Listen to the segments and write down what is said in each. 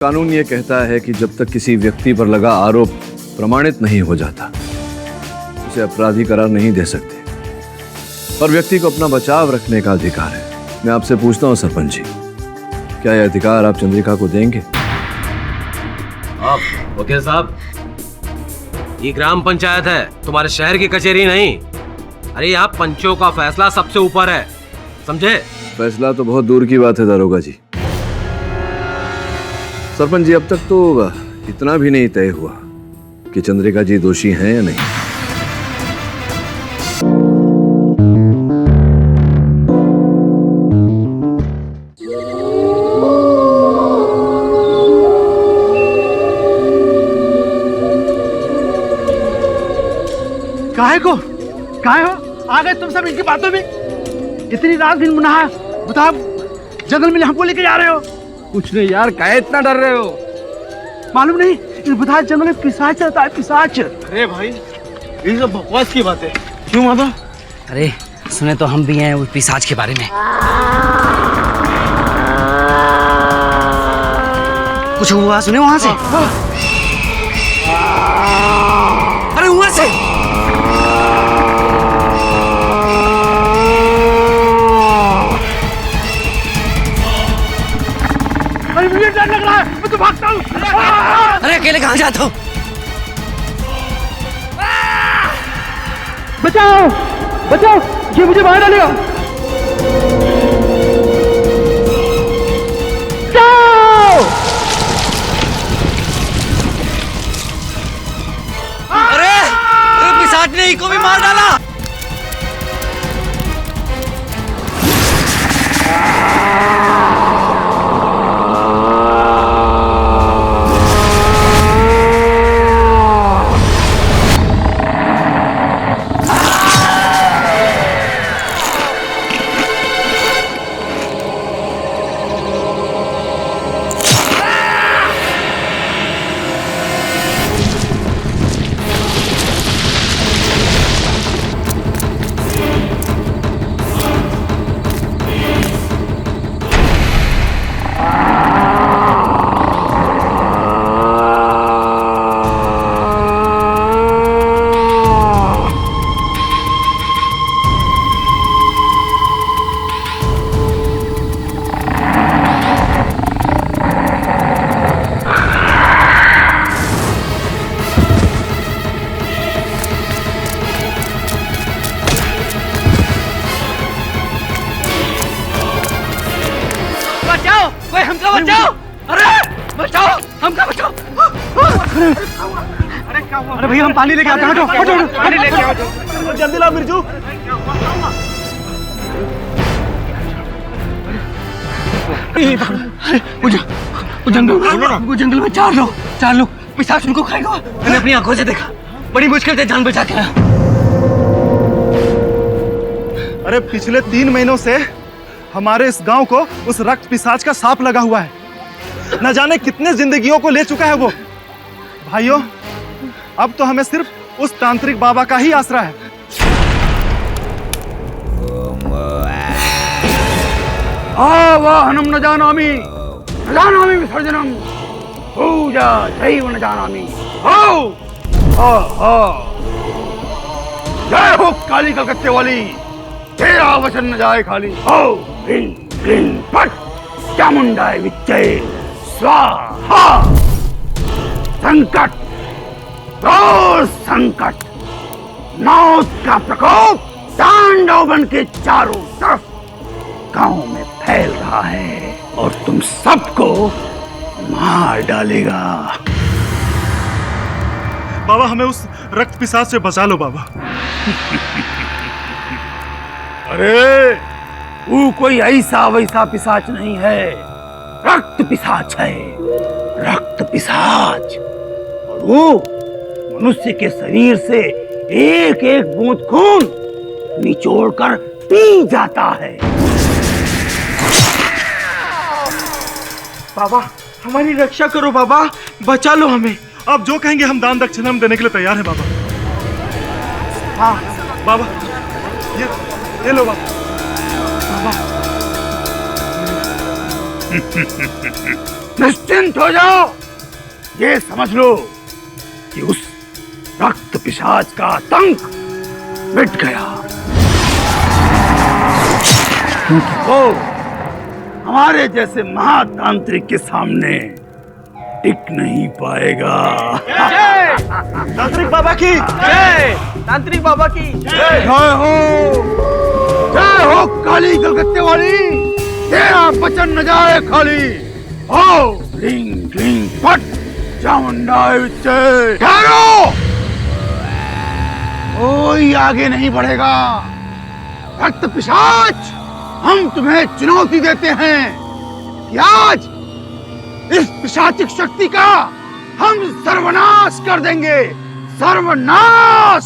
कानून ये कहता है कि जब तक किसी व्यक्ति पर लगा आरोप प्रमाणित नहीं हो जाता उसे अपराधी करार नहीं दे सकते, पर व्यक्ति को अपना बचाव रखने का अधिकार है। मैं आपसे पूछता हूं सरपंच जी, क्या यह अधिकार आप चंद्रिका को देंगे? आप वकील साहब, ये ग्राम पंचायत है, तुम्हारे शहर की कचहरी नहीं। अरे यहाँ पंचों का फैसला सबसे ऊपर है, समझे? फैसला तो बहुत दूर की बात है दारोगा जी। सरपंच जी, अब तक तो इतना भी नहीं तय हुआ कि चंद्रिका जी दोषी हैं या नहीं। काहे हो आ गए तुम सब इनकी बातों में? इतनी रात दिन मुनाहा बताओ, जंगल में हमको लेके जा रहे हो? कुछ नहीं यार, काहे इतना डर रहे हो? मालूम नहीं, इस बताया जंगल में पिशाच चलता है, पिशाच। अरे भाई, ये सब बकवास की बात है। क्यों माता? अरे सुने तो हम भी हैं उस पिशाच के बारे में। कुछ हुआ सुने वहां से? अरे वहां से मुझे डर लग रहा है, मैं तो भागता हूँ। अरे अकेले कहाँ जाते हो? बचाओ बचाओ, ये मुझे बाहर डालेगा। अरे पिशाच ने इको भी मार डाला। हमका बचाओ! अरे बचाओ, हमका बचाओ! अरे भैया, हम पानी लेके आते हैं। पानी लेके आओ, जल्दी लाओ मिर्जू। वो जंगल में चार लोग पिशाच उनको खाएगा। मैंने अपनी आंखों से देखा, बड़ी मुश्किल से जान बचा के आया। अरे पिछले 3 महीनों से हमारे इस गांव को उस रक्त पिशाच का सांप लगा हुआ है। न जाने कितने जिंदगियों को ले चुका है वो। भाइयों, अब तो हमें सिर्फ उस तांत्रिक बाबा का ही आसरा है। आवाहनम न जानामि विसर्जनम पूजा दैव न जानामि। जय हो काली कलकत्ते वाली, तेरा वचन न जाए खाली। ह्रीं क्लीं फट चामुंडाय विच्चे स्वाहा। संकट, घोर संकट, मौत का प्रकोप तांडव बन के चारों तरफ गांव में फैल रहा है और तुम सबको मार डालेगा। बाबा, हमें उस रक्त पिशाच से बचा लो बाबा। अरे वो कोई ऐसा वैसा पिशाच नहीं है, रक्त पिशाच है, रक्त पिशाच। और वो मनुष्य के शरीर से एक एक बूंद खून निचोड़कर पी जाता है। बाबा, हमारी रक्षा करो बाबा, बचा लो हमें। आप जो कहेंगे हम दान दक्षिणा देने के लिए तैयार हैं बाबा। हाँ बाबा, ये लो बाबा। निश्चिंत हो जाओ, ये समझ लो कि उस रक्त पिशाच का आतंक मिट गया, क्योंकि वो हमारे जैसे महातांत्रिक के सामने टिक नहीं पाएगा। तांत्रिक बाबा की जय तांत्रिक बाबा की जय हो काली कलकत्ते वाली, तेरा वचन न जाए खाली। ओ क्लीं क्लीं फट चामुंडाए विच्चे। ठहरो, कोई आगे नहीं बढ़ेगा। रक्त पिशाच, हम तुम्हें चुनौती देते हैं कि आज इस पिशाचिक शक्ति का हम सर्वनाश कर देंगे, सर्वनाश।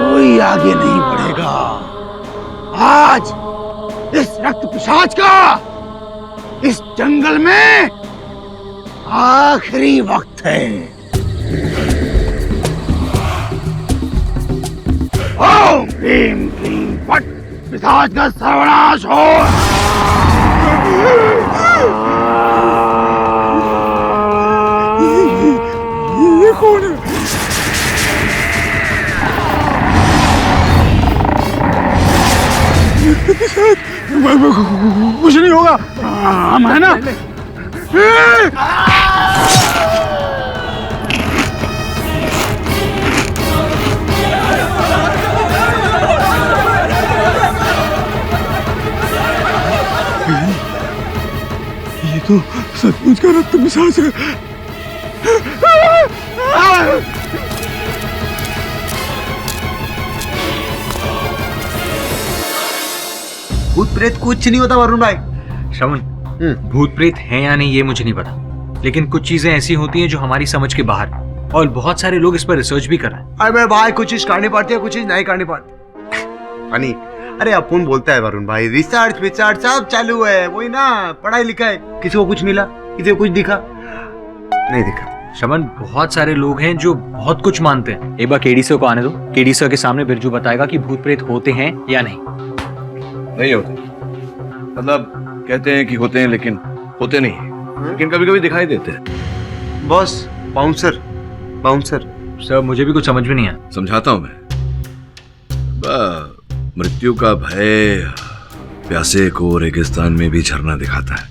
कोई आगे नहीं बढ़ेगा। आज इस रक्त पिशाच का इस जंगल में आखिरी वक्त है। ओम क्लीं क्लीं फट पिशाच का सर्वनाश हो। ये कौन है? कुछ नहीं होगा, हम है ना। ये तो सचमुच का रक्त पिशाच है। भूत प्रेत कुछ नहीं होता वरुण भाई। श्रवण, भूत प्रेत है या नहीं ये मुझे नहीं पता, लेकिन कुछ चीजें ऐसी होती हैं जो हमारी समझ के बाहर हैं, और बहुत सारे लोग इस पर रिसर्च भी कर रहे हैं। अरे भाई कुछ चीज करनी पड़ती है, कुछ चीज नहीं करनी पड़ती। फनी, अरे अपन बोलता है वरुण भाई, रिसर्च विसर्च सब चालू है, वही ना, पढ़ाई लिखाई। किसी को कुछ मिला, किसी को कुछ दिखा नहीं दिखा। श्रवण, बहुत सारे लोग हैं जो बहुत कुछ मानते हैं। एक बार केडी सर को आने दो, केडी सर के सामने बिरजू बताएगा कि भूत प्रेत होते हैं या नहीं। नहीं होते, मतलब कहते हैं कि होते हैं लेकिन होते नहीं हैं, लेकिन कभी कभी दिखाई देते हैं। Boss, bouncer bouncer. सर मुझे भी कुछ समझ में नहीं आया। समझाता हूं मैं। मृत्यु का भय प्यासे को रेगिस्तान में भी झरना दिखाता है।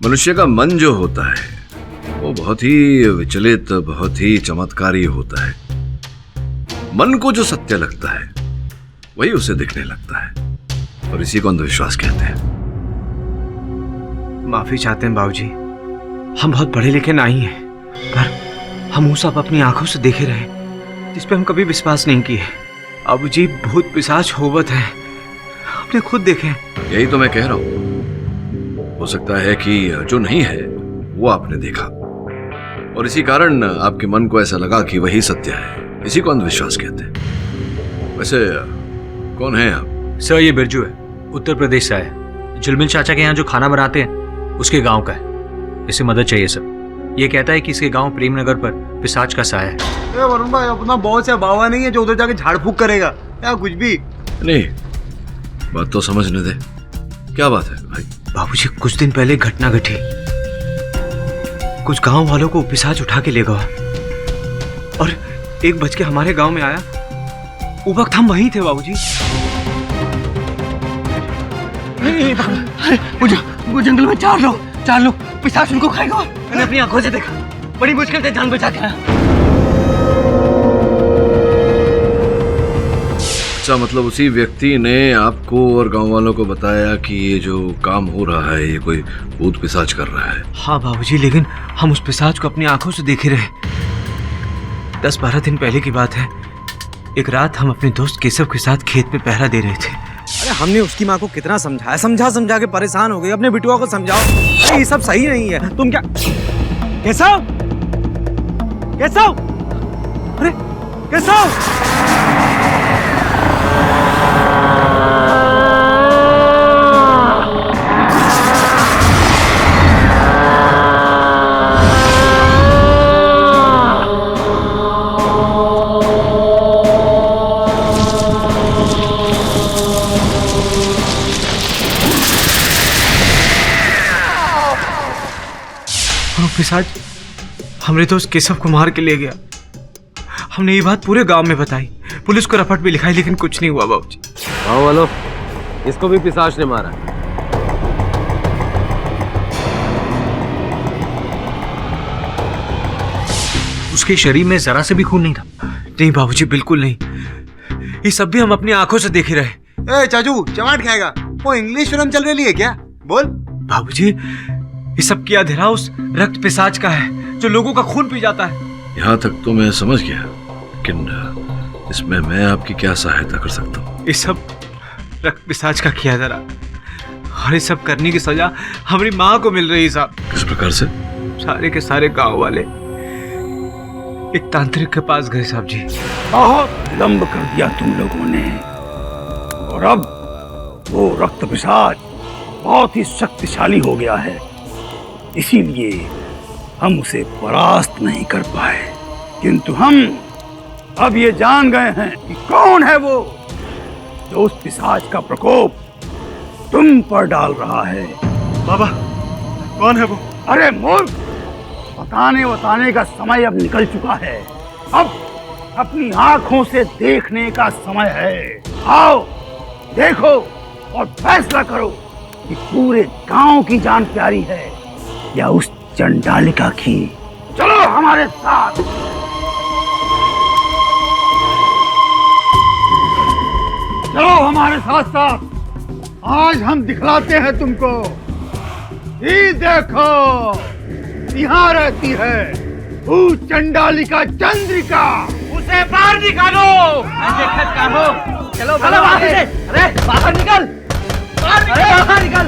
मनुष्य का मन जो होता है वो बहुत ही विचलित, बहुत ही चमत्कारी होता है। मन को जो सत्य लगता है वही उसे दिखने लगता है, और इसी को अंधविश्वास कहते हैं। माफी चाहते हैं बाबूजी, हम बहुत पढ़े लिखे नहीं हैं, पर हम वो सब अपनी आंखों से देखे रहे जिस पे हम कभी विश्वास नहीं किए। बाबूजी, भूत पिशाच होवत है, आपने खुद देखे। यही तो मैं कह रहा हूं। हो सकता है कि जो नहीं है वो आपने देखा, और इसी कारण आपके मन को ऐसा लगा कि वही सत्य है। इसी को अंधविश्वास कहते हैं। वैसे कौन है आप? सर ये बिरजू है, उत्तर प्रदेश से आया। जुलमिल चाचा के यहाँ जो खाना बनाते हैं उसके गांव का है। इसे मदद चाहिए सर। ये कहता है कि इसके गांव प्रेमनगर पर पिशाच का साया है। वरुण भाई, अपना बहुत से बाबा नहीं है जो उधर जाके झाड़ फूक करेगा या कुछ भी नहीं, बात तो समझने दे। क्या बात है भाई? बाबूजी, कुछ दिन पहले घटना घटी। कुछ गांव वालों को पिशाच उठा के ले गया और 1 बज के हमारे गांव में आया। उस वक्त हम वहीं थे बाबूजी। वो जंगल में 4 लोग पिशाच उनको खाएगा। मैंने अपनी आंखों से देखा, बड़ी मुश्किल से जान बचा के आया। अच्छा, मतलब उसी व्यक्ति ने आपको और गांव वालों को बताया कि ये जो काम हो रहा है ये कोई भूत पिशाच कर रहा है। हाँ बाबूजी, लेकिन हम उस पिशाच को अपनी आंखों से देखे रहे। 10-12 दिन पहले की बात है। एक रात हम अपने दोस्त केशव के साथ खेत में पहरा दे रहे थे। अरे हमने उसकी माँ को कितना समझाया, समझा के परेशान हो गई। अपने बिटुआ को समझाओ, अरे ये सब सही नहीं है। तुम क्या केशव, अरे केशव, वो पिशाच हमरे दोस्त केशव को मार के ले गया। हमने ये बात पूरे गांव में बताई, पुलिस को रपट भी लिखाई, लेकिन कुछ नहीं हुआ बाबूजी। गाँव वालों, इसको भी पिशाच ने मारा। उसके शरीर में जरा से भी खून नहीं था। नहीं बाबूजी, बिल्कुल नहीं। ये सब भी हम अपनी आंखों से देख ही रहे। ए चाचू, चमाट खाएगा? वो इंग्लिश फिल्म चल रही है क्या? बोल। बाबूजी, ये सब किया धरा उस रक्त पिशाच का है जो लोगों का खून पी जाता है। यहाँ तक तो मैं समझ गया, लेकिन इसमें मैं आपकी क्या सहायता कर सकता हूँ? ये सब रक्त पिशाच का किया धरा, और ये सब करने की सजा हमारी माँ को मिल रही है साहब। किस प्रकार से? सारे के सारे गांव वाले एक तांत्रिक के पास गए साहब जी। बहुत विलंब कर दिया तुम लोगों ने, और अब वो रक्त पिशाच बहुत ही शक्तिशाली हो गया है, इसीलिए हम उसे परास्त नहीं कर पाए। किंतु हम अब ये जान गए हैं कि कौन है वो जो उस पिशाच का प्रकोप तुम पर डाल रहा है। बाबा, कौन है वो? अरे मूर्ख, बताने का समय अब निकल चुका है। अब अपनी आंखों से देखने का समय है। आओ देखो और फैसला करो कि पूरे गांव की जान प्यारी है या उस चंडालिका की। चलो हमारे साथ। चलो हमारे साथ साथ, आज हम दिखलाते हैं तुमको। ये देखो, यहाँ रहती है वो चंडालिका चंद्रिका। उसे बाहर निकालो। चलो बाहर से। अरे बाहर निकल, बाहर निकल।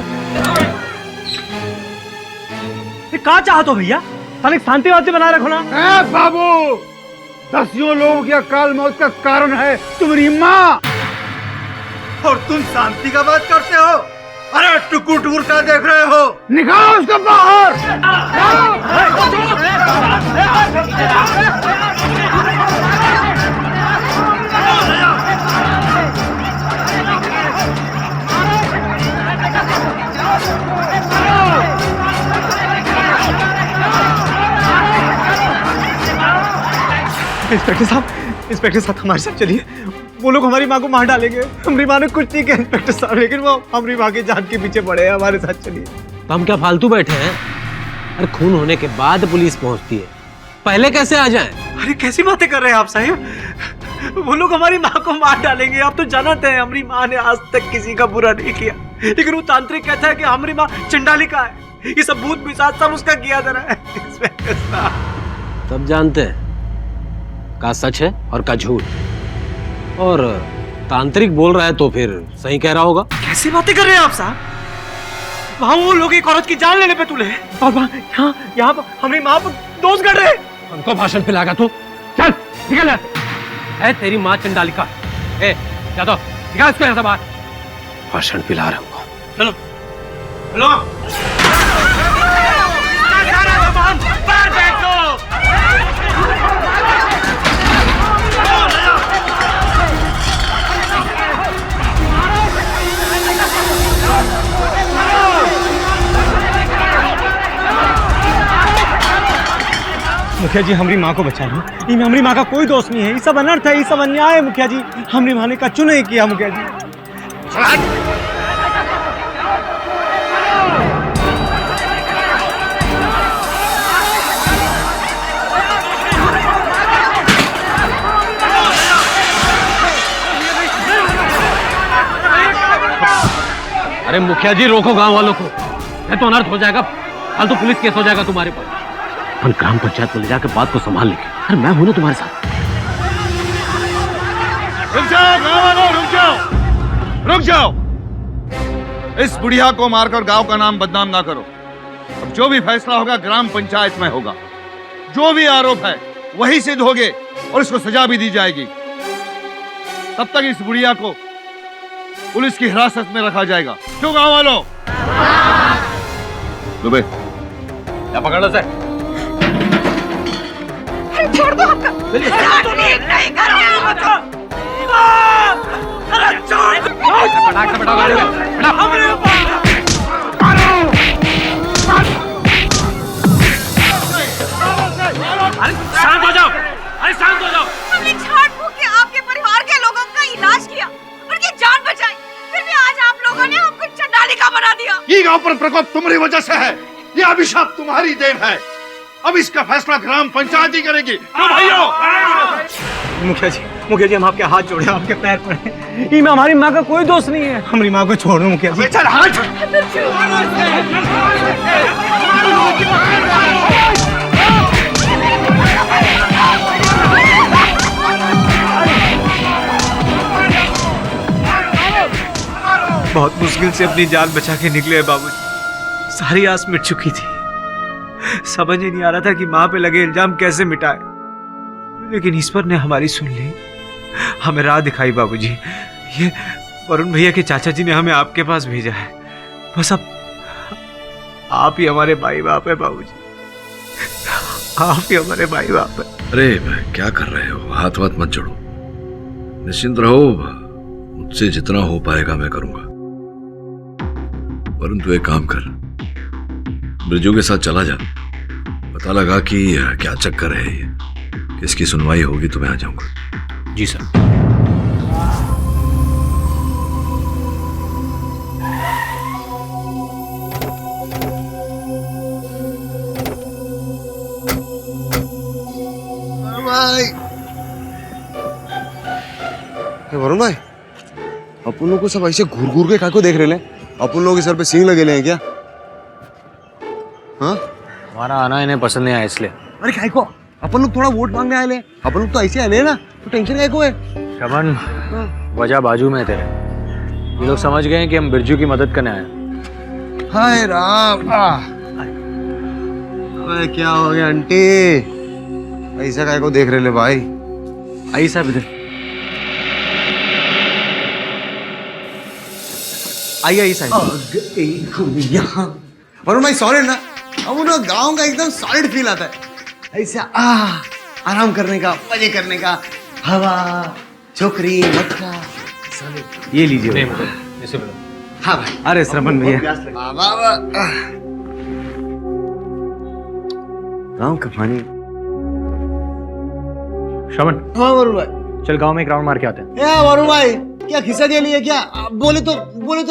कहाँ चाहते हो भैया? साले शांति बना रखो ना। ए बाबू, दसियों लोगों की अकाल मौत का कारण है तुम्हारी माँ, और तुम शांति का बात करते हो? अरे टुकुर टुकुर क्या देख रहे हो? निकालो उसको बाहर। इंस्पेक्टर साहब हमारे साथ चलिए। वो लोग हमारी माँ को मार डालेंगे। हमारी माँ ने कुछ नहीं किया इंस्पेक्टर साहब, लेकिन वो हमारी माँ की जान के पीछे पड़े हैं। हमारे साथ चलिए। तो हम क्या फालतू बैठे हैं? अरे खून होने के बाद पुलिस पहुंचती है, पहले कैसे आ जाएं? अरे कैसी बातें कर रहे हैं आप साहब? वो लोग हमारी माँ को मार डालेंगे। आप तो जानते हैं हमारी माँ ने आज तक किसी का बुरा नहीं किया, लेकिन वो तांत्रिक कहता है कि हमारी माँ चंडालिका है। ये सब भूत पिशाच सब उसका किया जा रहा है। इंस्पेक्टर साहब, सब जानते हैं का सच है और का झूठ, और तांत्रिक बोल रहा है तो फिर सही कह रहा होगा। कैसी बातें कर रहे हैं आप साहब? वहाँ वो लोग एक औरत की जान लेने पे तुले हैं, और यहाँ पर हमारी माँ पर दोष कर रहे हैं। हमको भाषण पिलाएगा तू? चल निकल यहाँ से। है तेरी माँ चंडालिका। ए जादव, निकाल इसको यहाँ से बाहर। भाषण पिला रहा हूँ। चलो चलो। मुखिया जी, हमारी माँ को बचा लो। इनमें हमारी माँ का कोई दोष नहीं है। ये सब अनर्थ है, ये सब अन्याय है मुखिया जी। हमारी माँ ने कछु नहीं किया मुखिया जी। अरे मुखिया जी रोको गांव वालों को, नहीं तो अनर्थ हो जाएगा। कल तो पुलिस केस हो जाएगा तुम्हारे पर। अपन ग्राम पंचायत को ले जाकर बात को संभाल लेंगे। अरे मैं हूं ना तुम्हारे साथ। रुक जाओ गांव वालों, रुक जाओ, रुक जाओ। इस बुढ़िया को मारकर गांव का नाम बदनाम ना करो। अब जो भी फैसला होगा ग्राम पंचायत में होगा। जो भी आरोप है वही सिद्ध होंगे और इसको सजा भी दी जाएगी। तब तक इस बुढ़िया को पुलिस की हिरासत में रखा जाएगा। क्यों गांव वालों? दुबे क्या पकड़ लो सर? छोड़ दो हमको। नहीं करो। अरे छोड़ दो। बैठा गाड़ी में। भैया। ये गांव पर प्रकोप तुम्हारी वजह से है। ये अभिशाप तुम्हारी देन है। अब इसका फैसला ग्राम पंचायत ही करेगी। भाइयों, मुखिया जी हम आपके हाथ जोड़े, आपके पैर पड़े। इसमें हमारी माँ का कोई दोष नहीं है। हमारी माँ को छोड़ दो मुखिया जी। चल हाथ। बहुत मुश्किल से अपनी जान बचा के निकले बाबूजी। सारी आस मिट चुकी थी। समझ ही नहीं आ रहा था कि माँ पे लगे इल्जाम कैसे मिटाए, लेकिन ईश्वर ने हमारी सुन ली, हमें राह दिखाई बाबूजी। ये वरुण भैया के चाचा जी ने हमें आपके पास भेजा है। बस अब आप ही हमारे भाई बाप है बाबूजी, आप ही हमारे भाई बाप है। अरे क्या कर रहे हो? हाथ वाथ मत जोड़ो, निश्चिंत रहो। मुझसे जितना हो पाएगा मैं करूंगा। वरुण तू एक काम कर, ब्रिजू के साथ चला जा, पता लगा कि क्या चक्कर है ये, किसकी सुनवाई होगी तो मैं आ जाऊंगा। जी सर। वरुण भाई, अपन लोग को सब ऐसे घूर घूर के काको देख रहे हैं? अपन लोग के सर पे सींग लगे हैं क्या? हाँ, हमारा आना इन्हें पसंद नहीं आया इसलिए। अरे काय को अपन लोग थोड़ा वोट मांगने आए ले, अपन लोग तो ऐसे आए ना, तो टेंशन काय को है? श्रवण, वजह बाजू में है तेरे। ये लोग समझ गए हैं कि हम बिरजू की मदद करने आए हैं। हाय राम। अरे क्या हो गया आंटी, ऐसा काय को देख रहे ले भाई? ऐसा इधर आइए वरुण भाई सॉलिड ना, अब उन गाँव का एकदम सॉलिड फील आता है। ऐसा आराम करने का, मजे करने का, हवा, छोकरी, मटका। ये लीजिए। ऐसे बोलो। हाँ भाई। अरे श्रवण भैया, गाँव का पानी। श्रवण, हाँ वरुण भाई, चल गांव में एक राउंड मार के आते हैं। ए वरुण भाई, क्या खिस्सा के लिए क्या? बोले तो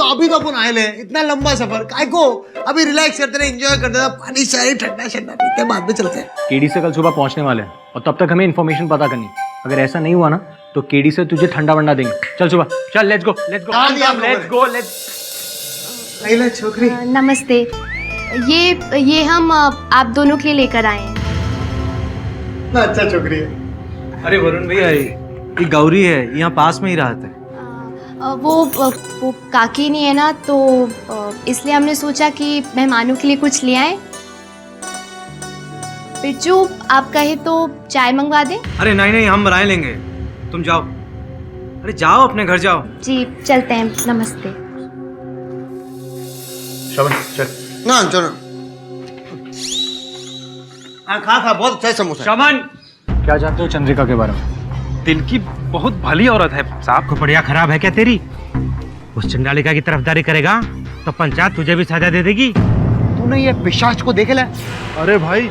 अभी तो अपन आए ले, इतना लंबा सफर काय को? अभी रिलैक्स करते रहे, एंजॉय करते रहे, पानी चाय ठंडा ठंडा पीते बाद में चलते हैं। केडी से कल सुबह पहुंचने वाले हैं और तब तक हमें इन्फॉर्मेशन पता करनी। अगर ऐसा नहीं हुआ ना तो केडी से तुझे ठंडा वंडा देंगे। चल सुबह, चल लेट्स गो लेट्स गो। छोकरी नमस्ते, ये हम आप दोनों के लिए लेकर आए हैं। अच्छा छोकरी है। अरे वरुण भैया, ये गौरी है, यहाँ पास में ही रहता है। वो काकी नहीं है ना, तो इसलिए हमने सोचा कि मेहमानों के लिए कुछ ले आए। बिरजू, आप कहे तो चाय मंगवा दें? अरे नहीं, हम बनाए लेंगे, तुम जाओ। अरे जाओ, अपने घर जाओ। जी चलते हैं, नमस्ते। श्रवण चल। ना चलो, खा बहुत अच्छा है समोसा। श्रवण, क्या जानते हो चंद्रिका के बारे में? दिल की बहुत भली औरत है साहब। को बढ़िया खराब है क्या तेरी? उस चंडालिका की तरफदारी करेगा तो पंचायत तुझे भी सजा दे देगी। तूने ये पिशाच को देखे ले? अरे भाई,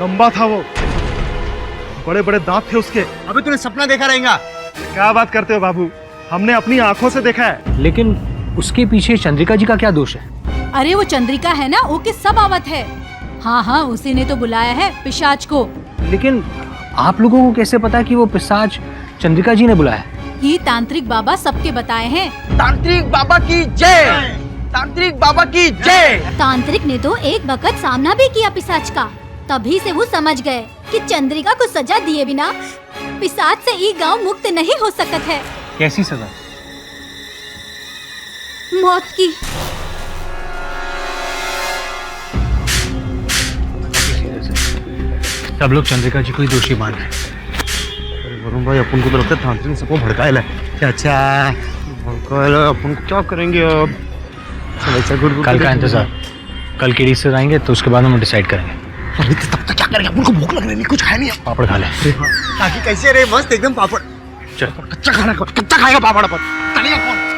लंबा था वो, बड़े बड़े दांत थे उसके। अभी तूने सपना देखा रहेगा? क्या बात करते हो बाबू, हमने अपनी आंखों से देखा है। लेकिन उसके पीछे चंद्रिका जी का क्या दोष है? अरे वो चंद्रिका है ना, वो किस सब आवत है। हाँ, उसी ने तो बुलाया है पिशाच को। लेकिन आप लोगों को कैसे पता कि वो पिशाच चंद्रिका जी ने बुलाया है? ये तांत्रिक बाबा सबके बताए हैं। तांत्रिक बाबा की जय, तांत्रिक बाबा की जय। तांत्रिक ने तो एक वक्त सामना भी किया पिशाच का, तभी से वो समझ गए कि चंद्रिका को सजा दिए बिना पिशाच से ये गांव मुक्त नहीं हो सकत है। कैसी सजा? मौत की। सब लोग चंद्रिका जी को ही दोषी मान रहे हैं। वरुण भाई, अपन को तो लगता है तांत्रिक ने सबको भड़काया है। अच्छा भड़काया, अपन को क्या करेंगे अब? कल का इंतजार, कल केडी से आएंगे तो उसके बाद हम डिसाइड करेंगे। अभी तब तक क्या करेंगे? अपन को भूख लग रही है, कुछ खाया नहीं है। पापड़ खा ले। ताकि कैसे रहे? मस्त एकदम पापड़। चल, कच्चा खाना, कच्चा खाएगा पापड़ अपन। चलिए कौन?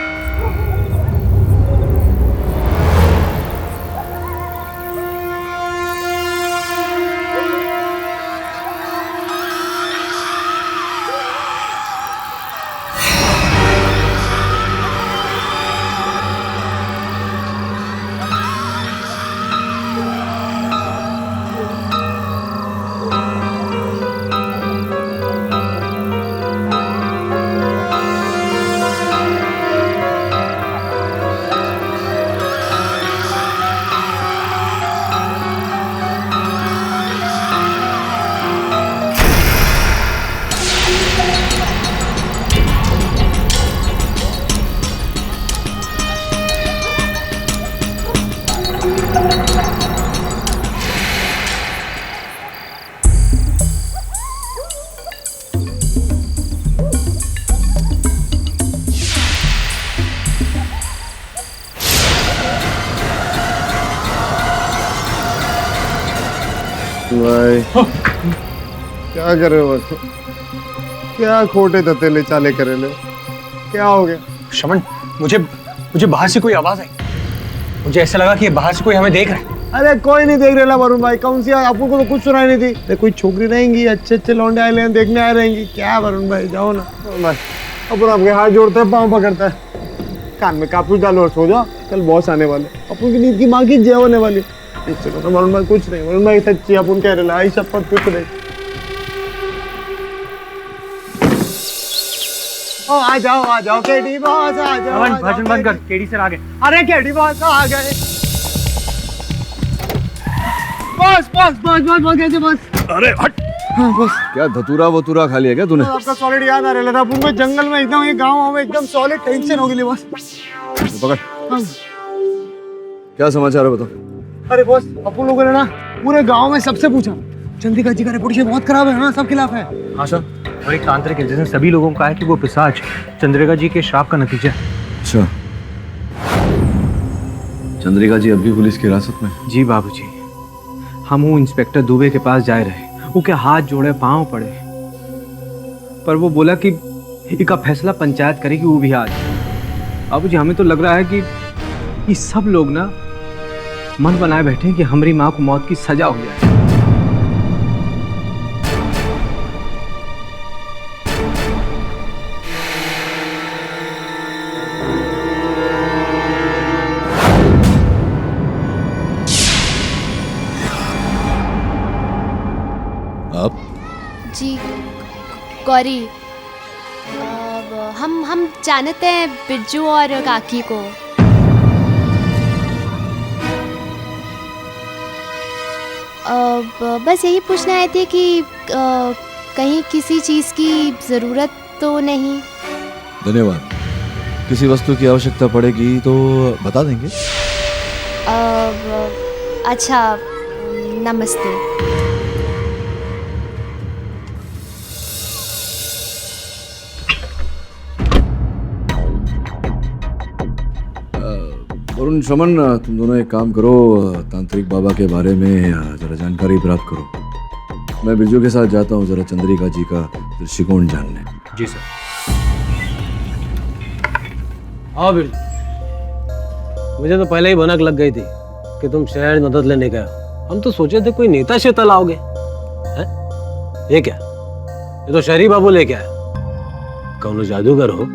भाई क्या कर रहे हो? क्या खोटे ततेले चाले करेले? क्या हो गया? शमन, मुझे बाहर से कोई आवाज आई। मुझे ऐसा लगा कि बाहर से कोई हमें देख रहा है। अरे कोई नहीं देख रहा वरुण भाई, कौन सी आपको को तो कुछ सुनाई नहीं थी। कोई छोकरी रहेंगी, अच्छे लौंडे आए हैं, देखने आए रहेंगी। क्या वरुण भाई, जाओ ना भाई। अपन आपके हाथ जोड़ते हैं, पाँव पकड़ता है, कान में कापूस डालो और सो जाओ। कल बॉस आने वाले, अपन की नींद की माँ की जय होने वाली। इससे तो वरुण भाई कुछ नहीं, वरुण भाई सच्ची अपन कह रहे आई सब पर कुछ नहीं। ओ आ जाओ केडी बॉस, आ जाओ। भाषण बंद कर, केडी सर आ गए। अरे केडी बॉस आ गए। बॉस कैसे बॉस? अरे हट। हाँ बॉस। क्या धतूरा वतूरा खा लिया क्या तूने? आपका सॉलिड याद आ रहा था। अपन को जंगल में एकदम, ये गाँव में एकदम सॉलिड टेंशन हो गई बॉस। पकड़। हाँ। क्या समाचार है बताओ? अरे बॉस, अपन लोगों ने ना पूरे गांव में सबसे पूछा, चंद्रिका जी का रेपुटेशन बहुत खराब है ना, सब खिलाफ है। हाँ सर, और एक तांत्रिक है जिसने सभी लोगों को कहा है कि वो पिशाच चंद्रिका जी के श्राप का नतीजा है। अच्छा, चंद्रिका जी अभी पुलिस की हिरासत में? जी बाबूजी, हम वो इंस्पेक्टर दुबे के पास जा रहे, वो के हाथ जोड़े पांव पड़े, पर वो बोला कि इसका फैसला पंचायत करेगी, वो भी आज। बाबूजी हमें तो लग रहा है कि ये सब लोग ना मन बनाए बैठे हैं कि हमारी माँ को मौत की सजा हो जाए। आप? जी गौरी, हम जानते हैं बिरजू और काकी को। बस यही पूछना है थी कि कहीं किसी चीज़ की ज़रूरत तो नहीं? धन्यवाद। किसी वस्तु की आवश्यकता पड़ेगी तो बता देंगे। अच्छा, नमस्ते। वरुण, शमन, तुम दोनों एक काम करो, तांत्रिक बाबा के बारे में जरा जानकारी प्राप्त करो। मैं बिरजू के साथ जाता हूँ जरा चंद्रिका जी का दृष्टिकोण जानने। जी सर। हाँ बिरजू, मुझे तो पहले ही भनक लग गई थी कि तुम शहर मदद लेने गए। हम तो सोचे थे कोई नेता शेता लाओगे। ये क्या, ये तो शहरी बाबू लेके आए। कौन जादूगर हो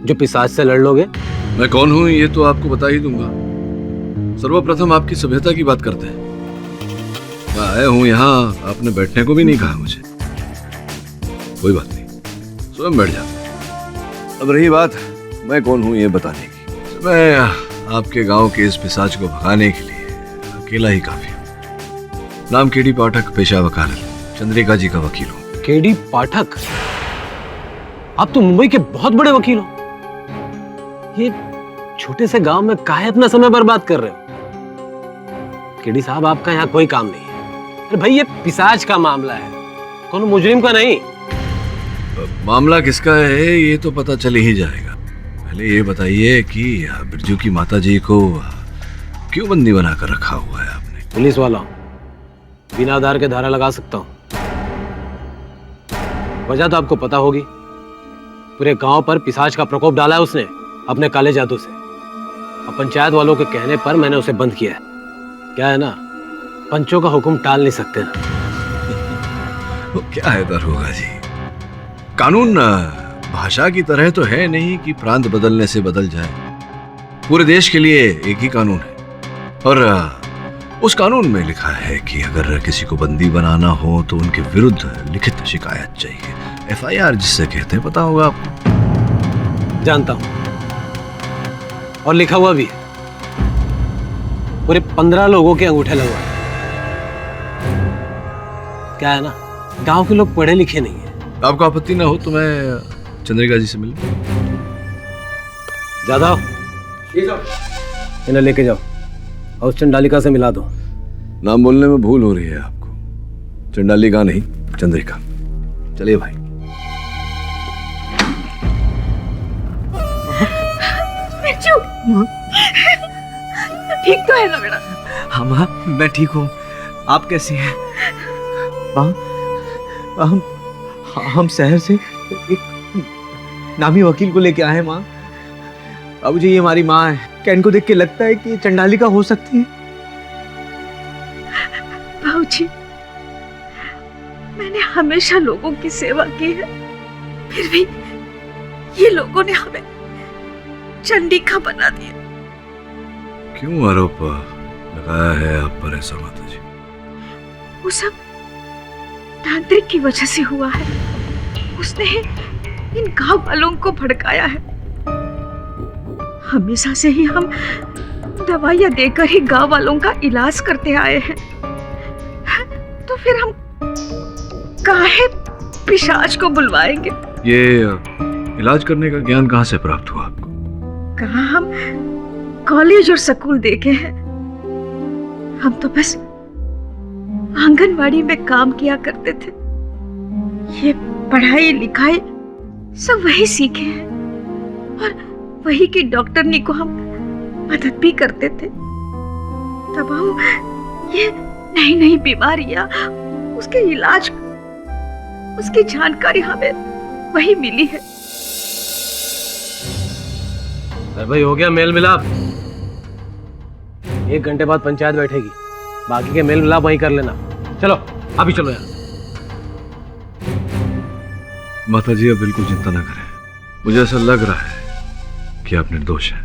जो पिशाच से लड़ लोगे? मैं कौन हूँ ये तो आपको बता ही दूंगा। सर्वप्रथम आपकी सभ्यता की बात करते हैं। मैं आया हूँ यहाँ, आपने बैठने को भी नहीं कहा मुझे। कोई बात नहीं, स्वयं बैठ जाता। अब रही बात मैं कौन हूँ ये बताने की। मैं आपके गांव के इस पिशाच को भगाने के लिए अकेला ही काफी हूँ। नाम केडी पाठक, पेशा वकालत, चंद्रिका जी का वकील हूँ। केडी पाठक? आप तो मुंबई के बहुत बड़े वकील हो। ये छोटे से गांव में काहे अपना समय बर्बाद कर रहे हो? केडी साहब, आपका यहाँ कोई काम नहीं है। अरे भाई, ये पिशाच का मामला है, कौन मुजरिम का नहीं। मामला किसका है ये तो पता चल ही जाएगा। पहले ये बताइए कि बिरजू की माता जी को क्यों बंदी बनाकर रखा हुआ है आपने? पुलिस वाला बिना आधार के धारा लगा सकता हूँ। वजह तो आपको पता होगी। पूरे गांव पर पिशाच का प्रकोप डाला है उसने अपने काले जादू से। और पंचायत वालों के कहने पर मैंने उसे बंद किया है। क्या है ना, पंचों का हुक्म टाल नहीं सकते ना। वो क्या है दरोगा जी, कानून भाषा की तरह तो है नहीं कि प्रांत बदलने से बदल जाए। पूरे देश के लिए एक ही कानून है और उस कानून में लिखा है कि अगर किसी को बंदी बनाना हो तो उनके विरुद्ध लिखित शिकायत चाहिए। FIR जिससे कहते हैं, पता होगा आपको। जानता हूं, और लिखा हुआ भी है। पूरे 15 लोगों के अंगूठे लगवा। क्या है ना, गांव के लोग पढ़े लिखे नहीं है। आपको आपत्ति ना हो तो मैं चंद्रिका जी से मिलूं? ज्यादा इन्हें लेके जाओ और उस चंडालिका से मिला दो। नाम बोलने में भूल हो रही है आपको। चंडालिका नहीं, चंद्रिका। चलिए भाई। ठीक तो है ना बेटा? हाँ माँ, मैं ठीक हूँ। आप कैसी हैं? हम शहर से एक नामी वकील को लेके आए हैं माँ। बाबूजी ये हमारी माँ है। क्या इनको देख के लगता है कि चंडालिका हो सकती है? बाबूजी, मैंने हमेशा लोगों की सेवा की है, फिर भी ये लोगों ने हमें चंडिका बना दिया। क्यों आरोप लगाया है आप पर ऐसा माता जी? वो सब तांत्रिक की वजह से हुआ है। उसने इन गांव वालों को भड़काया है। हमेशा से ही हम दवाइयां देकर ही गांव वालों का इलाज करते आए हैं, तो फिर हम काहे पिशाच को बुलवाएंगे? ये इलाज करने का ज्ञान कहाँ से प्राप्त हुआ आपको? कहाँ हम कॉलेज और स्कूल देखे हैं। हम तो बस आंगनवाड़ी में काम किया करते थे। ये पढ़ाई लिखाई सब वही सीखे हैं और वही की डॉक्टरनी को हम मदद भी करते थे। तब हम ये नई नई बीमारियां, उसके इलाज, उसकी जानकारी हमें वही मिली है। अरे भाई हो गया मेल मिलाप। 1 घंटे बाद पंचायत बैठेगी, बाकी के मेल मिलाप वहीं कर लेना। चलो अभी चलो यार। माता जी आप बिल्कुल चिंता ना करें। मुझे ऐसा लग रहा है कि आप निर्दोष हैं।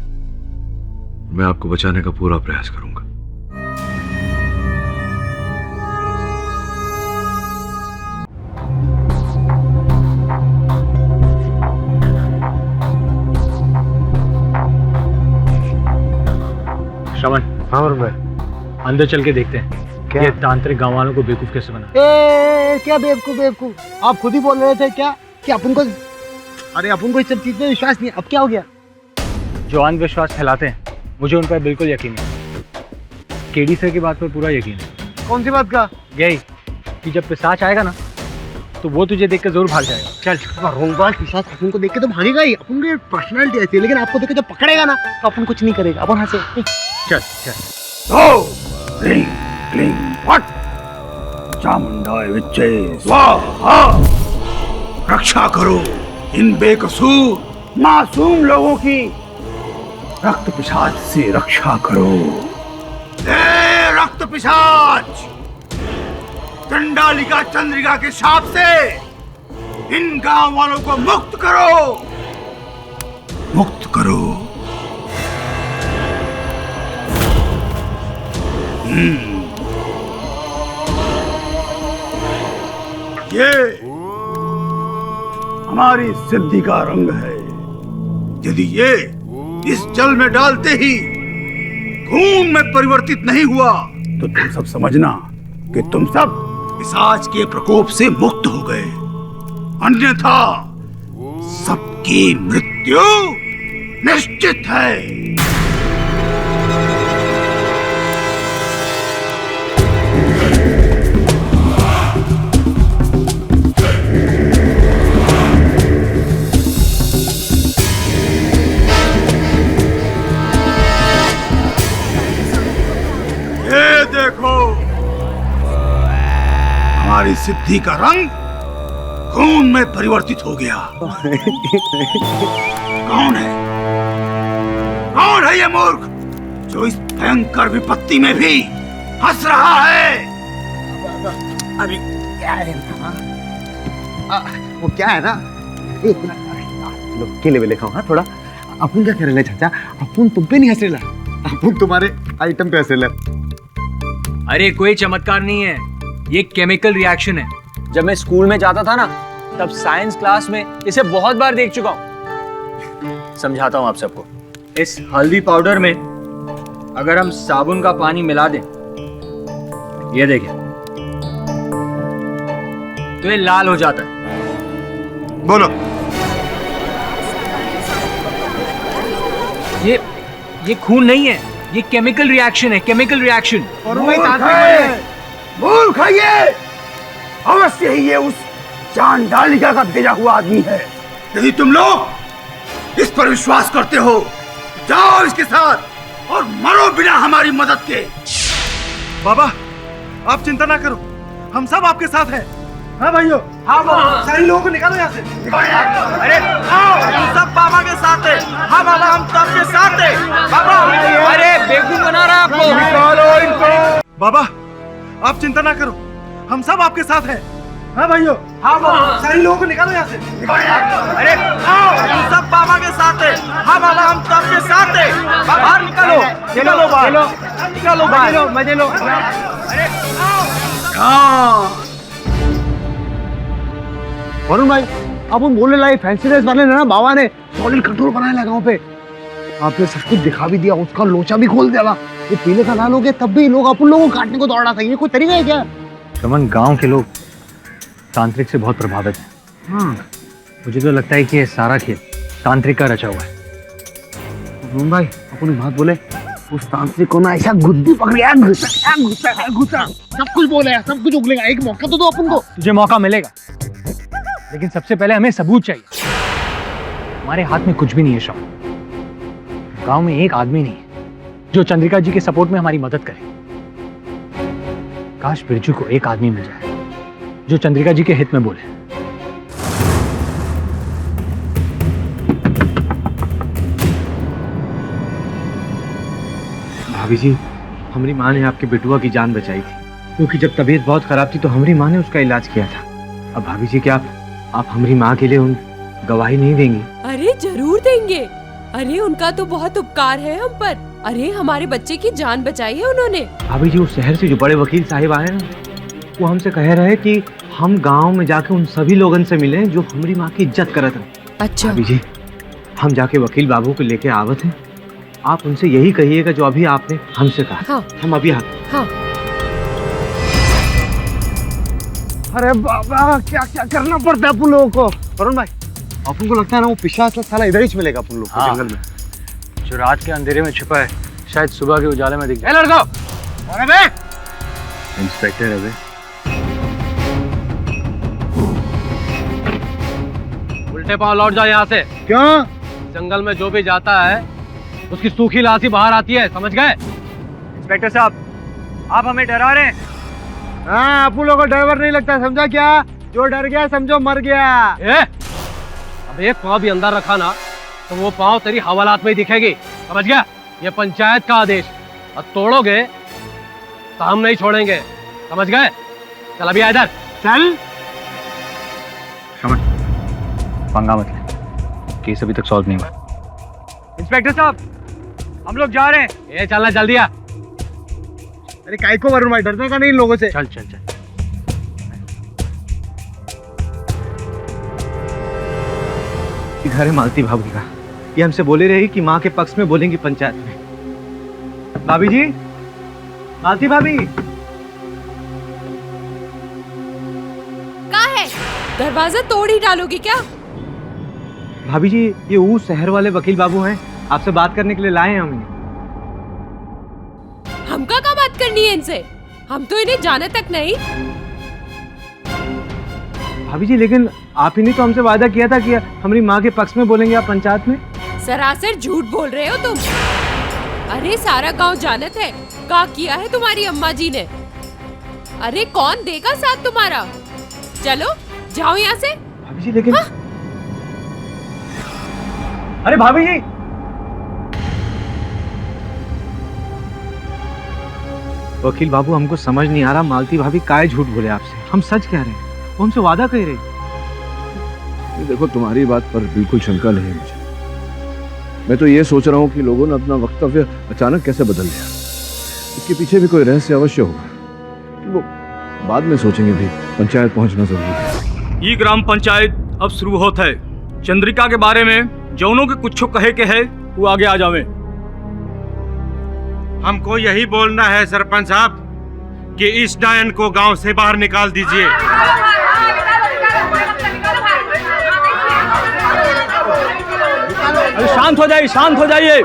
मैं आपको बचाने का पूरा प्रयास करूंगा। श्रवण, हाँ वरुण भाई। अंदर चल के देखते हैं क्या? ये तांत्रिक गांव वालों को बेवकूफ कैसे बना। क्या बेवकूफ बेवकूफ? आप खुद ही बोल रहे थे क्या कि अपन को, अरे अपन को इस सब चीज में विश्वास नहीं। अब क्या हो गया? जो अंधविश्वास फैलाते हैं मुझे उन पर बिल्कुल यकीन नहीं। केडी सर की बात पर पूरा यकीन है। कौन सी बात का? यही कि जब पिशाच आएगा ना तो वो तुझे देख कर जरूर भाग जाएगा। चल। वरुण भाई, पिशाच अपन को देख के तो भागेगा ही। अपन की पर्सनालिटी ऐसी है, लेकिन आपको देख के जब पकड़ेगा ना तो अपन कुछ नहीं करेगा। अपन हंसे। चल चल। क्लीं क्लीं फट चामुंडाय विच्चे स्वाहा। रक्षा करो इन बेकसूर मासूम लोगों की। रक्त पिशाच से रक्षा करो। ए रक्त पिशाच, चंडालिका चंद्रिका के शाप से इन गांव वालों को मुक्त करो, मुक्त करो। ये हमारी सिद्धि का रंग है। यदि ये इस जल में डालते ही खून में परिवर्तित नहीं हुआ तो तुम सब समझना कि तुम सब पिशाच के प्रकोप से मुक्त हो गए, अन्यथा सबकी मृत्यु निश्चित है। हमारी सिद्धि का रंग खून में परिवर्तित हो गया। कौन है? कौन है ये मूर्ख जो इस भयंकर विपत्ति में भी हंस रहा है? अरे क्या है ना, वो क्या है ना, एक मिनट केले वेले खाओ। हाँ थोड़ा। अपन क्या कर रहे चाचा? अपन तुम पे नहीं हंस रहे, अपन तुम्हारे आइटम पे हंस रहे। अरे कोई चमत्कार नहीं है, ये केमिकल रिएक्शन है। जब मैं स्कूल में जाता था ना तब साइंस क्लास में इसे बहुत बार देख चुका हूं। समझाता हूं आप सबको। इस हल्दी पाउडर में अगर हम साबुन का पानी मिला दें, ये देखिए, तो ये लाल हो जाता है। बोलो। ये खून नहीं है, ये केमिकल रिएक्शन है, केमिकल रिएक्शन। मूर्ख है ये। अवश्य ही ये उस चांडालिका का भेजा हुआ आदमी है। यदि तुम लोग इस पर विश्वास करते हो, जाओ इसके साथ और मरो बिना हमारी मदद के। बाबा आप चिंता ना करो, हम सब आपके साथ हैं। हाँ भाइयों, हाँ सारे लोगों को निकालो यहाँ से। अरे आओ, हम सब बाबा के साथ हैं। हाँ बाबा, हम सबके साथ हैं। बाबा, अरे बेवकूफ बना रहा है आपको। निकालो इनको। बाबा आप चिंता ना करो, हम सब आपके साथ हैं। हाँ भाइयों, हाँ सारे लोगों को निकालो यहाँ से। अरे आओ, हम सब बाबा के साथ हैं। हाँ बाबा, हम सबके साथ हैं। बाहर निकालो, निकालो बाहर, निकालो बाहर, मजे लो। अरे आओ। वरुण भाई, अपन बोलने लगे फैंसी ड्रेस वाले ने ना बाबा ने सॉलिड कंट्रोल बनाया गाँव पे। आपने सब कुछ दिखा भी दिया, उसका लोचा भी खोल दिया। ये पीले का लाल हो गया तब भी लोग अपन लोगों को काटने को दौड़ रहा था। ये कोई तरीका है क्या? रमन, गांव के लोग तांत्रिक से बहुत प्रभावित हैं। हाँ, मुझे तो लगता है कि ये सारा खेल तांत्रिक का रचा हुआ है। वरुण भाई अपन बात बोले, उस तांत्रिक को ना ऐसा गुद्दी पकड़िया, घुसा सब कुछ बोले, सब कुछ उगलेगा। एक मौका तो दो अपन को। तुझे मौका मिलेगा, लेकिन सबसे पहले हमें सबूत चाहिए। हमारे हाथ में कुछ भी नहीं है श्रवण। गांव में एक आदमी नहीं है जो चंद्रिका जी के सपोर्ट में हमारी मदद करे। काश बिरजू को एक आदमी मिल जाए जो चंद्रिका जी के हित में बोले। भाभी जी, हमारी माँ ने आपके बेटुआ की जान बचाई थी, क्योंकि जब तबीयत बहुत खराब थी तो हमारी माँ ने उसका इलाज किया था। अब भाभी जी, क्या आप हमारी माँ के लिए उन गवाही नहीं देंगी? अरे जरूर देंगे। अरे उनका तो बहुत उपकार है हम पर। अरे हमारे बच्चे की जान बचाई है उन्होंने। भाभी जी, उस शहर से जो बड़े वकील साहिब आए ना, वो हमसे कह रहे कि हम गांव में जाके उन सभी लोगन से मिले जो हमारी माँ की इज्जत करत हैं। अच्छा भाभी जी, हम जाके वकील बाबू को लेके आवत हैं। आप उनसे यही कहिएगा जो अभी आपने हमसे कहा। हाँ। हम अभी आते हैं। हाँ। अरे बाबा, क्या क्या करना पड़ता है अपन लोगों को। वरुण भाई, अपन को लगता है ना वो पिशाच साला इधर ही मिलेगा अपन लोग को हाँ। जंगल में। जो रात के अंधेरे में छुपा है, शायद सुबह के उजाले में दिख जाए। लड़को, अरे इंस्पेक्टर है बे। उल्टे पांव लौट जाओ यहाँ से। क्यों? जंगल में जो भी जाता है उसकी सूखी लाश ही बाहर आती है, समझ गए? इंस्पेक्टर साहब, आप हमें डरा रहे हैं। हाँ, अपन लोगों को डर नहीं लगता, समझा क्या? जो डर गया समझो मर गया। अब एक पांव भी अंदर रखा ना तो वो पांव तेरी हवालात में ही दिखेगी, समझ गया? ये पंचायत का आदेश, और तोड़ोगे तो हम नहीं छोड़ेंगे, समझ गए? चल अभी आ इधर, चल। पंगा मत ले, केस अभी तक सॉल्व नहीं हुआ। इंस्पेक्टर साहब, हम लोग जा रहे हैं। ये चलना जल्दी आ। अरे काय को वरुण भाई, डरने का नहीं इन लोगों से। चल चल चल। घर है मालती भाभी का, ये हमसे बोले रही कि माँ के पक्ष में बोलेंगी पंचायत में। भाभी जी, मालती भाभी। कहाँ है? दरवाजा तोड़ ही डालोगी क्या? भाभी जी, ये वो शहर वाले वकील बाबू हैं, आपसे बात करने के लिए लाए हैं हम इन्हें। हमका क्या बात करनी है इनसे? हम तो इन्हें जाने तक नहीं। भाभी जी, लेकिन आप ही ने तो हमसे वादा किया था कि हमारी माँ के पक्ष में बोलेंगे आप पंचायत में। सरासर झूठ बोल रहे हो तुम। अरे सारा गांव जानत है क्या किया है तुम्हारी अम्मा जी ने। अरे कौन देगा साथ तुम्हारा? चलो जाओ यहाँ से। भाभी जी, लेकिन हाँ? अरे भाभी जी, वकील बाबू, हमको समझ नहीं आ रहा मालती भाभी काहे झूठ बोले आपसे। हम सच कह रहे हैं, वो हमसे वादा कह रहे। देखो, तुम्हारी बात पर बिल्कुल शंका नहीं है मुझे। मैं तो ये सोच रहा हूँ कि लोगों ने अपना वक्तव्य अचानक कैसे बदल दिया। इसके पीछे भी कोई रहस्य अवश्य होगा, वो बाद में सोचेंगे भी। पंचायत पहुंचना जरूरी है। ये ग्राम पंचायत अब शुरू होता है। चंद्रिका के बारे में जौनों के कुछ कहे के है वो आगे आ जावे। हमको यही बोलना है सरपंच साहब कि इस डायन को गांव से बाहर निकाल दीजिए। अरे शांत हो जाइए, शांत हो जाइए।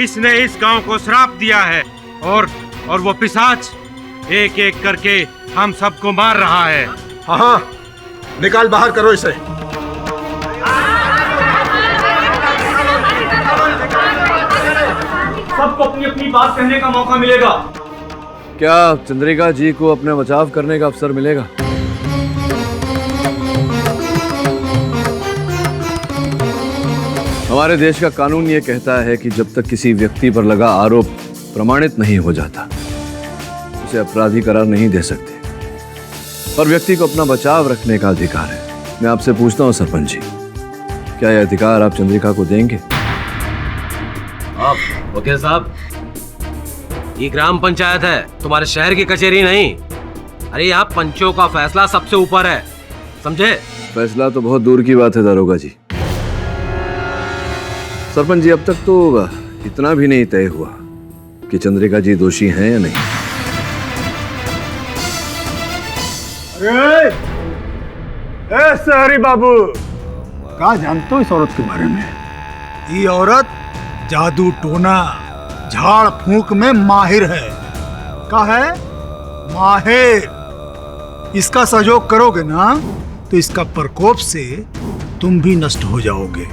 इसने इस गांव को श्राप दिया है और वो पिशाच एक एक करके हम सबको मार रहा है। हाँ, निकाल बाहर करो इसे। सबको अपनी अपनी बात कहने का मौका मिलेगा। क्या चंद्रिका जी को अपना बचाव करने का अवसर मिलेगा? हमारे देश का कानून ये कहता है कि जब तक किसी व्यक्ति पर लगा आरोप प्रमाणित नहीं हो जाता उसे अपराधी करार नहीं दे सकते, पर व्यक्ति को अपना बचाव रखने का अधिकार है। मैं आपसे पूछता हूं सरपंच जी, क्या यह अधिकार आप चंद्रिका को देंगे? आप वकील साहब, ये ग्राम पंचायत है, तुम्हारे शहर की कचहरी नहीं। अरे यहाँ पंचों का फैसला सबसे ऊपर है, समझे? फैसला तो बहुत दूर की बात है दारोगा जी। सरपंच जी, अब तक तो इतना भी नहीं तय हुआ कि चंद्रिका जी दोषी हैं या नहीं। अरे ए शहरी बाबू, क्या जानते हो इस औरत के बारे में? ये औरत जादू टोना झाड़ फूंक में माहिर है। का है? माहिर। इसका सहयोग करोगे ना तो इसका प्रकोप से तुम भी नष्ट हो जाओगे।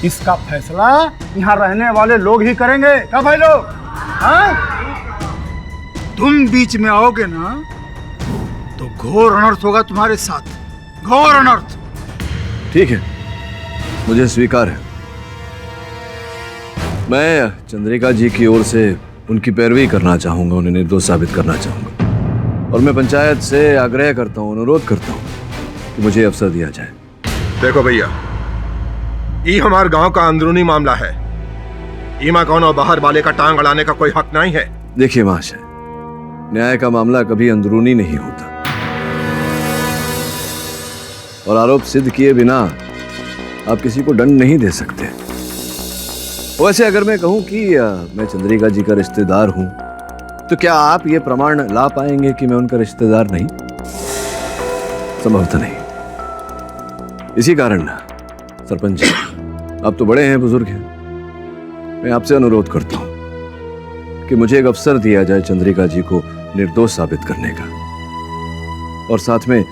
इसका फैसला यहाँ रहने वाले लोग ही करेंगे। क्या भाई लोग? हाँ? तुम बीच में आओगे ना तो घोर अनर्थ होगा तुम्हारे साथ, घोर अनर्थ। ठीक है, मुझे स्वीकार है। मैं चंद्रिका जी की ओर से उनकी पैरवी करना चाहूंगा, उन्हें निर्दोष साबित करना चाहूंगा, और मैं पंचायत से आग्रह करता हूं, अनुरोध करता हूं कि मुझे अवसर दिया जाए। देखो भैया, ये हमारे गांव का अंदरूनी मामला है। ईमा कौन और बाहर वाले का टांग अड़ाने का कोई हक नहीं है। देखिए महाशय, न्याय का मामला कभी अंदरूनी नहीं होता, और आरोप सिद्ध किए बिना आप किसी को दंड नहीं दे सकते। वैसे अगर मैं कहूं कि मैं चंद्रिका जी का रिश्तेदार हूं, तो क्या आप ये प्रमाण ला पाएंगे कि मैं उनका रिश्तेदार नहीं? संभवतः नहीं। इसी कारण सरपंच जी, आप तो बड़े हैं, बुजुर्ग हैं, मैं आपसे अनुरोध करता हूं कि मुझे एक अवसर दिया जाए चंद्रिका जी को निर्दोष साबित करने का, और साथ में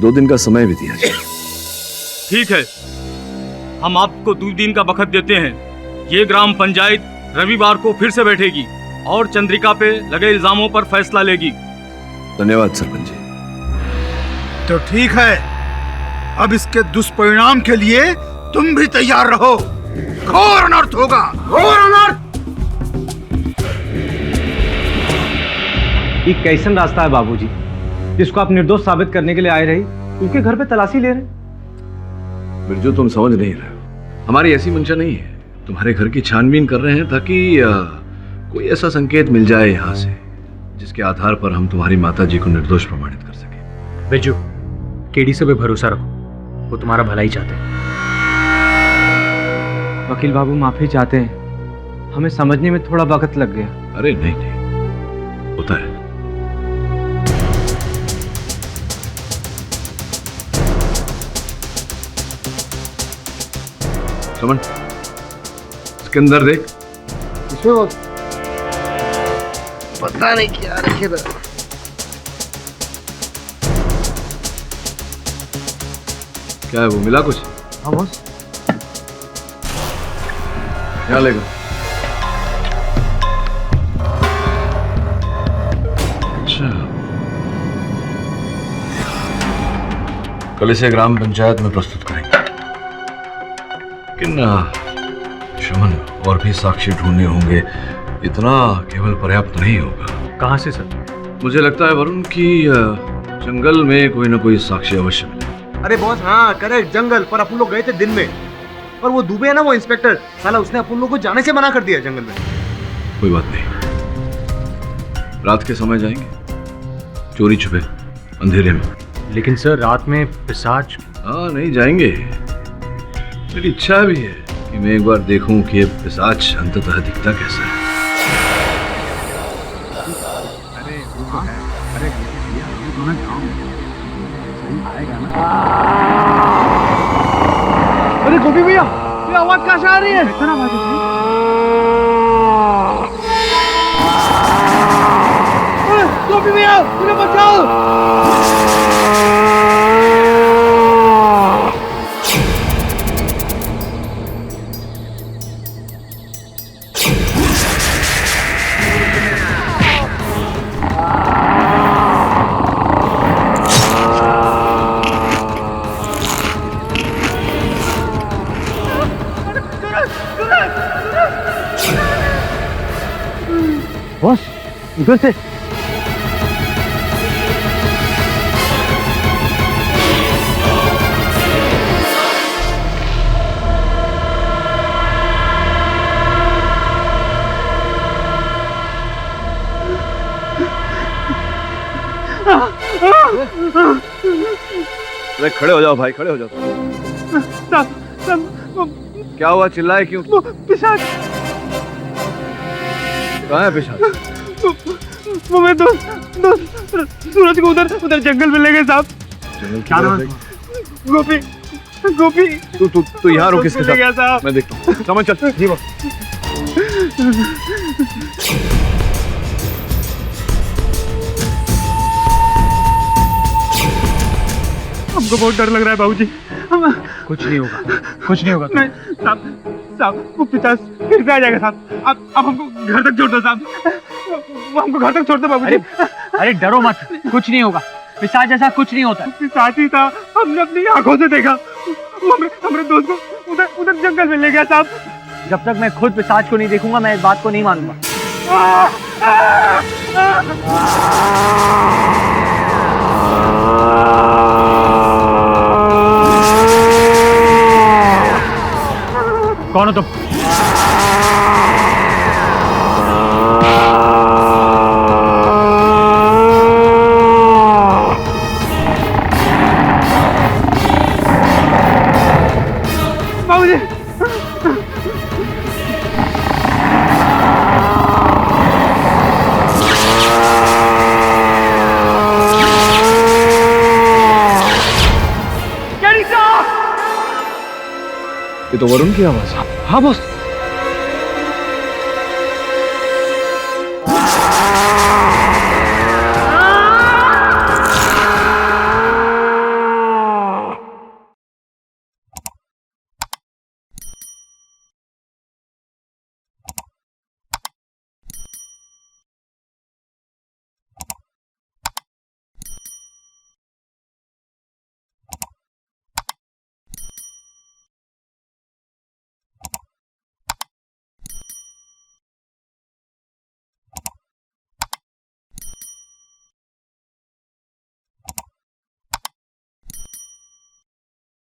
2 दिन का समय भी दिया जाए। ठीक है, हम आपको 2 दिन का वक्त देते हैं। ये ग्राम पंचायत रविवार को फिर से बैठेगी और चंद्रिका पे लगे इल्जामों पर फैसला लेगी। धन्यवाद सरपंच जी। तो ठीक है, अब इसके दुष्परिणाम के लिए तुम भी तैयार रहो। घोर अनर्थ होगा, घोर अनर्थ। ये कैसन रास्ता है बाबूजी, जिसको आप निर्दोष साबित करने के लिए आए रही, उनके घर पे तलाशी ले रहे? बिरजू, तुम समझ नहीं रहे हो। हमारी ऐसी मंशा नहीं है। तुम्हारे घर की छानबीन कर रहे हैं ताकि कोई ऐसा संकेत मिल जाए यहाँ से जिसके आधार पर हम तुम्हारी माता जी को निर्दोष प्रमाणित कर सके। बिरजू, केडी से भी भरोसा रखो, वो तुम्हारा भला ही चाहते हैं। वकील बाबू माफी चाहते हैं, हमें समझने में थोड़ा वक्त लग गया। अरे नहीं नहीं, होता है। समन, इसके अंदर देख। इसमें वो पता नहीं क्या रखे था। क्या है वो, मिला कुछ? हाँ बॉस। यहाँ लेगा। अच्छा, कल इसे ग्राम पंचायत में प्रस्तुत करेंगे। लेकिन शमन, और भी साक्षी ढूंढने होंगे, इतना केवल पर्याप्त नहीं होगा। कहाँ से सर? मुझे लगता है वरुण की जंगल में कोई ना कोई साक्षी अवश्य मिले। अरे बॉस, हाँ करेक्ट, जंगल। पर अपन लोग गए थे दिन में, और वो दुबे है ना, वो इंस्पेक्टर, साला उसने अपन लोग को जाने से मना कर दिया जंगल में। कोई बात नहीं, रात के समय जाएंगे, चोरी छुपे, अंधेरे में। लेकिन सर, रात में पिशाच। हाँ, नहीं जाएंगे। मेरी इच्छा भी है कि मैं एक बार देखूं कि ये पिशाच अंततः दिखता कैसा है। अरे गोपी भैया, ये आवाज कहाँ से आ रही है? इतना आवाज गोपी भैया, मुझे बचाओ। बॉस उधर से अरे खड़े हो जाओ भाई, खड़े हो जाओ। क्या हुआ, चिल्लाए क्यों? पिशाच। कहाँ है पिशाच? वो मेरे दोस्त सूरज को उधर जंगल में ले गए साहब। क्या नाम है? गोपी गोपी। तू यहाँ रुक इसके ले गया साथ, साहब। मैं देखता हूँ। समझ चल। जी बस। हमको बहुत डर लग रहा है बाबूजी। कुछ नहीं होगा, कुछ नहीं होगा। नहीं साहब वो पिशाच फिर से आ जाएगा साहब। अब हमको घर तक छोड़ दो साहब। वो हमको घर तक छोड़ दो बाबूजी। अरे डरो मत, कुछ नहीं होगा। पिशाच जैसा कुछ नहीं होता। पिशाच ही था, हमने अपनी आंखों से देखा। वो हमारे दोस्त को उधर जंगल में ले गया साहब। जब तक मैं खुद पिशाच को नहीं देखूंगा मैं इस बात को नहीं मानूंगा। कौन हो तुम? बाबूजी ये तो वरुण की आवाज है। हाँ बॉस।